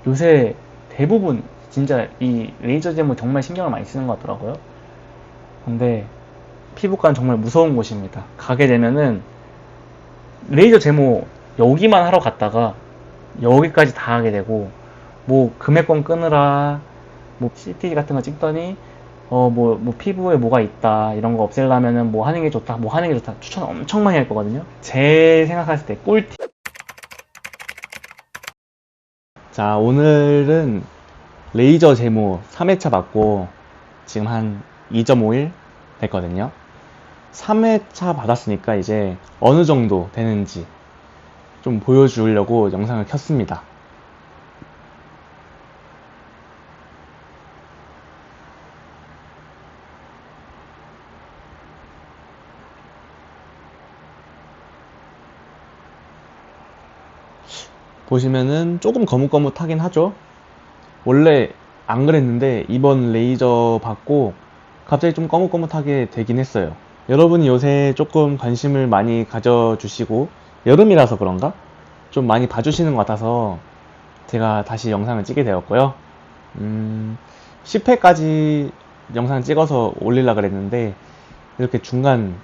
요새 대부분 진짜 이 레이저 제모 정말 신경을 많이 쓰는 것 같더라고요. 근데 피부과는 정말 무서운 곳입니다. 가게 되면은 레이저 제모 여기만 하러 갔다가 여기까지 다 하게 되고, 뭐 금액권 끊으라, 뭐 CT 같은 거 찍더니 뭐 피부에 뭐가 있다 이런 거 없애려면은 뭐 하는 게 좋다, 뭐 하는 게 좋다 추천 엄청 많이 할 거거든요. 제 생각했을 때 꿀팁. 자, 오늘은 레이저 제모 3회차 받고 지금 한 2.5일 됐거든요. 3회차 받았으니까 이제 어느 정도 되는지 좀 보여주려고 영상을 켰습니다. 보시면은 조금 거뭇거뭇하긴 하죠. 원래 안 그랬는데 이번 레이저 받고 갑자기 좀 거뭇거뭇하게 되긴 했어요. 여러분이 요새 조금 관심을 많이 가져주시고 여름이라서 그런가? 좀 많이 봐주시는 것 같아서 제가 다시 영상을 찍게 되었고요. 10회까지 영상 찍어서 올리려고 그랬는데 이렇게 중간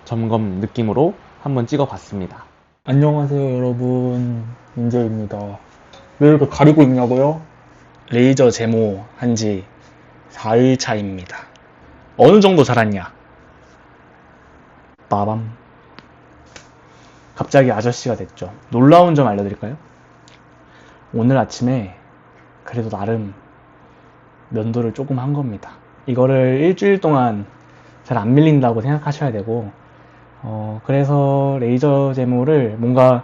점검 느낌으로 한번 찍어 봤습니다. 안녕하세요 여러분, 민재입니다. 왜 이렇게 가리고 있냐고요? 레이저 제모 한지 4일 차입니다. 어느 정도 자랐냐? 빠밤. 갑자기 아저씨가 됐죠. 놀라운 점 알려드릴까요? 오늘 아침에 그래도 나름 면도를 조금 한 겁니다. 이거를 일주일 동안 잘 안 밀린다고 생각하셔야 되고, 그래서 레이저 제모를 뭔가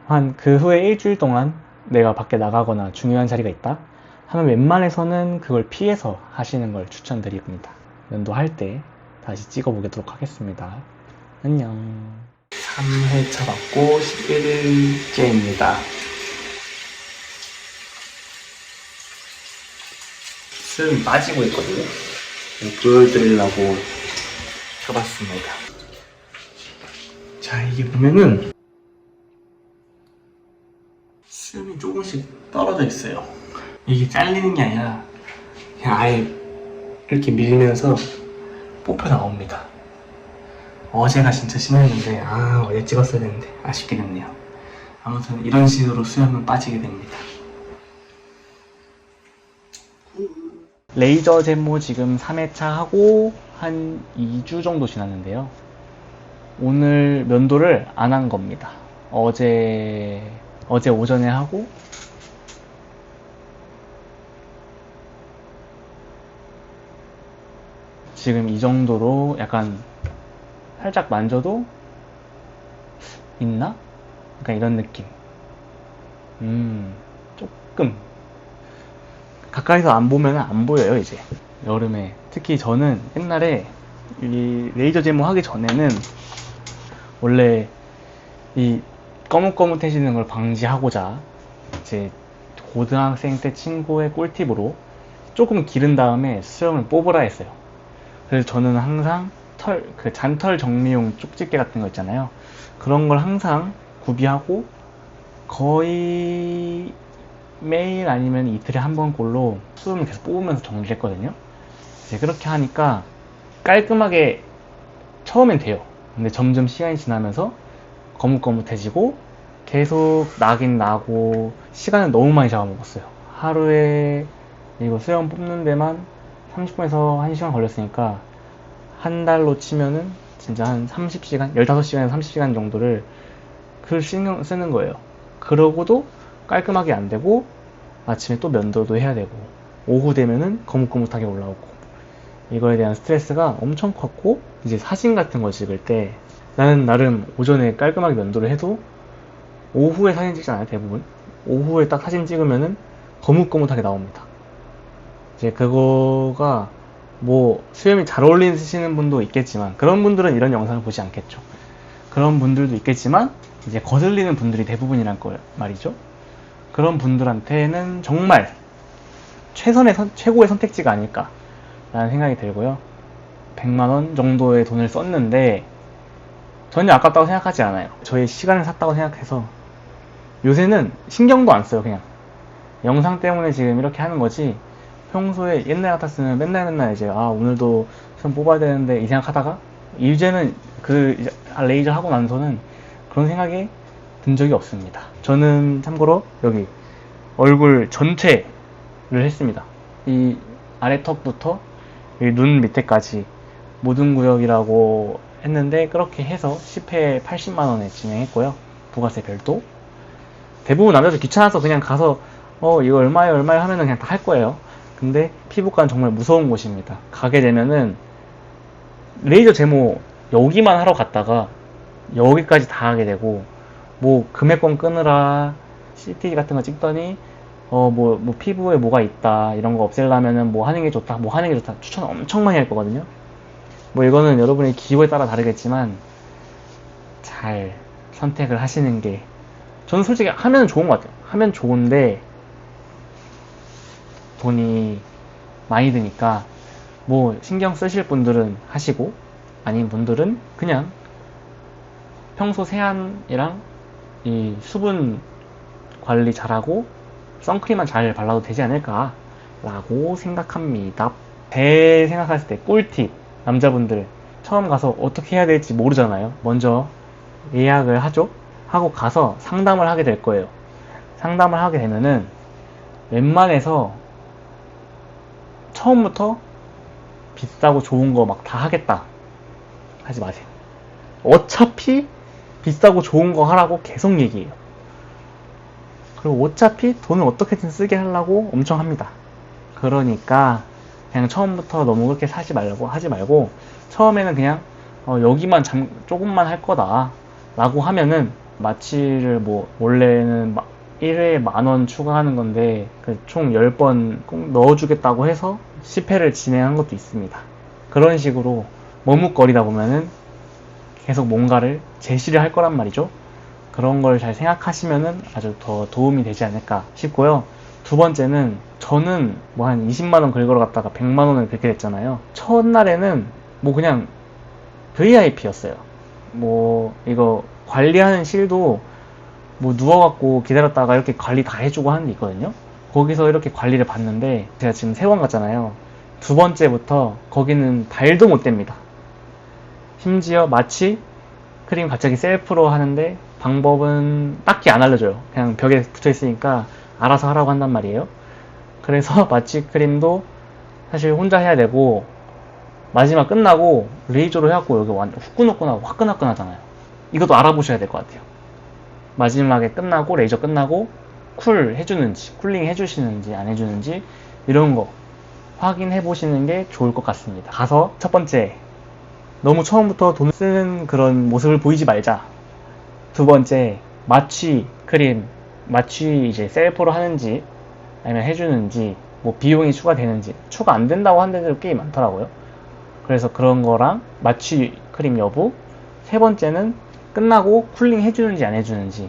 한 그 후에 일주일 동안 내가 밖에 나가거나 중요한 자리가 있다 하면 웬만해서는 그걸 피해서 하시는 걸 추천드립니다. 면도할 때 다시 찍어보도록 하겠습니다. 안녕. 3회차 받고 11일째입니다. 수염이 빠지고 있거든요. 보여드리려고 켜봤습니다. 자, 이게 보면은 수염이 조금씩 떨어져 있어요. 이게 잘리는 게 아니라 그냥 아예 이렇게 밀면서 뽑혀 나옵니다. 어제가 진짜 심했는데 어제 찍었어야 되는데 아쉽게 됐네요. 아무튼 이런 식으로 수염은 빠지게 됩니다. 레이저 제모 지금 3회차 하고 한 2주 정도 지났는데요. 오늘 면도를 안 한 겁니다. 어제 오전에 하고 지금 이 정도로 약간 살짝 만져도 있나? 약간 이런 느낌. 조금 가까이서 안 보면 안 보여요. 이제 여름에 특히 저는 옛날에 이 레이저 제모 하기 전에는 원래 이 거뭇거뭇해지는 걸 방지하고자 이제 고등학생 때 친구의 꿀팁으로 조금 기른 다음에 수염을 뽑으라 했어요. 그래서 저는 항상 그 잔털 정리용 쪽집게 같은 거 있잖아요. 그런 걸 항상 구비하고 거의 매일 아니면 이틀에 한 번꼴로 수염을 계속 뽑으면서 정리를 했거든요. 이제 그렇게 하니까 깔끔하게 처음엔 돼요. 근데 점점 시간이 지나면서 거뭇거뭇해지고 계속 나긴 나고 시간을 너무 많이 잡아먹었어요. 하루에 이거 수염 뽑는 데만 30분에서 1시간 걸렸으니까 한 달로 치면은 진짜 한 30시간, 15시간에서 30시간 정도를 글 쓰는 거예요. 그러고도 깔끔하게 안 되고 아침에 또 면도도 해야 되고 오후 되면은 거뭇거뭇하게 올라오고 이거에 대한 스트레스가 엄청 컸고, 이제 사진 같은 거 찍을 때 나는 나름 오전에 깔끔하게 면도를 해도 오후에 사진 찍잖아요. 대부분 오후에 딱 사진 찍으면은 거뭇거뭇하게 나옵니다. 이제 그거가 뭐 수염이 잘 어울리시는 분도 있겠지만 그런 분들은 이런 영상을 보지 않겠죠. 그런 분들도 있겠지만 이제 거슬리는 분들이 대부분이란 거 말이죠. 그런 분들한테는 정말 최고의 선택지가 아닐까 라는 생각이 들고요. 100만원 정도의 돈을 썼는데 전혀 아깝다고 생각하지 않아요. 저의 시간을 샀다고 생각해서 요새는 신경도 안 써요. 그냥 영상 때문에 지금 이렇게 하는 거지, 평소에 옛날 같았으면 맨날 이제 오늘도 시험 뽑아야 되는데 이 생각하다가, 이제는 이제 레이저 하고 나서는 그런 생각이 든 적이 없습니다. 저는 참고로 여기 얼굴 전체를 했습니다. 이 아래턱부터 여기 눈 밑에까지 모든 구역이라고 했는데, 그렇게 해서 10회 80만원에 진행했고요. 부가세 별도. 대부분 남자들 귀찮아서 그냥 가서 이거 얼마예요 하면은 그냥 다 할 거예요. 근데 피부과는 정말 무서운 곳입니다. 가게 되면은 레이저 제모 여기만 하러 갔다가 여기까지 다 하게 되고, 뭐 금액권 끊으라 CT 같은 거 찍더니 뭐 피부에 뭐가 있다 이런 거 없애려면은 뭐 하는 게 좋다 추천 엄청 많이 할 거거든요. 뭐 이거는 여러분의 기호에 따라 다르겠지만 잘 선택을 하시는 게, 저는 솔직히 하면 좋은 것 같아요. 하면 좋은데 돈이 많이 드니까, 뭐 신경 쓰실 분들은 하시고 아닌 분들은 그냥 평소 세안이랑 이 수분 관리 잘하고 선크림만 잘 발라도 되지 않을까 라고 생각합니다. 제 생각했을 때 꿀팁, 남자분들 처음 가서 어떻게 해야 될지 모르잖아요. 먼저 예약을 하죠. 하고 가서 상담을 하게 될 거예요. 상담을 하게 되면은 웬만해서 처음부터 비싸고 좋은 거 막 다 하겠다 하지 마세요. 어차피 비싸고 좋은 거 하라고 계속 얘기해요. 그리고 어차피 돈을 어떻게든 쓰게 하려고 엄청 합니다. 그러니까 그냥 처음부터 너무 그렇게 하지 말고 처음에는 그냥 여기만 조금만 할 거다 라고 하면은, 마취를 뭐 원래는 1회에 10,000원 추가하는 건데 총 10번 꼭 넣어주겠다고 해서 10회를 진행한 것도 있습니다. 그런 식으로 머뭇거리다 보면은 계속 뭔가를 제시를 할 거란 말이죠. 그런 걸 잘 생각하시면은 아주 더 도움이 되지 않을까 싶고요. 두 번째는, 저는 뭐 한 20만원 긁으러 갔다가 100만원을 긁게 됐잖아요. 첫날에는 뭐 그냥 VIP였어요. 뭐 이거 관리하는 실도 뭐 누워갖고 기다렸다가 이렇게 관리 다 해주고 하는 게 있거든요. 거기서 이렇게 관리를 받는데, 제가 지금 3번 갔잖아요. 두 번째부터 거기는 발도 못 댑니다. 심지어 마취 크림 갑자기 셀프로 하는데 방법은 딱히 안 알려줘요. 그냥 벽에 붙어 있으니까 알아서 하라고 한단 말이에요. 그래서 마취 크림도 사실 혼자 해야 되고, 마지막 끝나고 레이저로 해갖고 여기 후끈후끈하고 화끈화끈하잖아요. 이것도 알아보셔야 될 것 같아요. 마지막에 끝나고, 레이저 끝나고 쿨 해주는지, 쿨링 해주시는지 안 해주는지 이런 거 확인해 보시는 게 좋을 것 같습니다. 가서 첫 번째, 너무 처음부터 돈 쓰는 그런 모습을 보이지 말자. 두 번째, 마취 크림, 마취 이제 셀프로 하는지 아니면 해주는지, 뭐 비용이 추가되는지, 추가 안 된다고 하는 데도 꽤 많더라고요. 그래서 그런 거랑 마취 크림 여부. 세 번째는 끝나고 쿨링 해주는지 안 해주는지.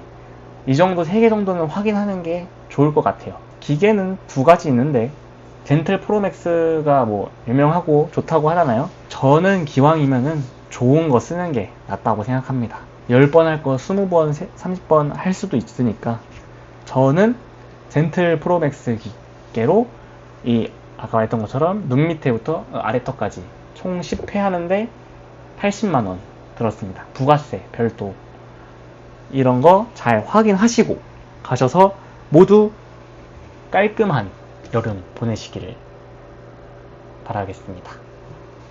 이 정도 3개 정도는 확인하는 게 좋을 것 같아요. 기계는 2가지 있는데 덴틀 프로맥스가 뭐 유명하고 좋다고 하잖아요. 저는 기왕이면은 좋은 거 쓰는 게 낫다고 생각합니다. 10번 할 거 20번, 30번 할 수도 있으니까 저는 덴틀 프로맥스 기계로 이 아까 말했던 것처럼 눈 밑에부터 아래턱까지 총 10회 하는데 80만원 들었습니다. 부가세 별도. 이런 거 잘 확인하시고 가셔서 모두 깔끔한 여름 보내시기를 바라겠습니다.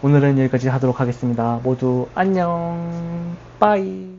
오늘은 여기까지 하도록 하겠습니다. 모두 안녕. 빠이.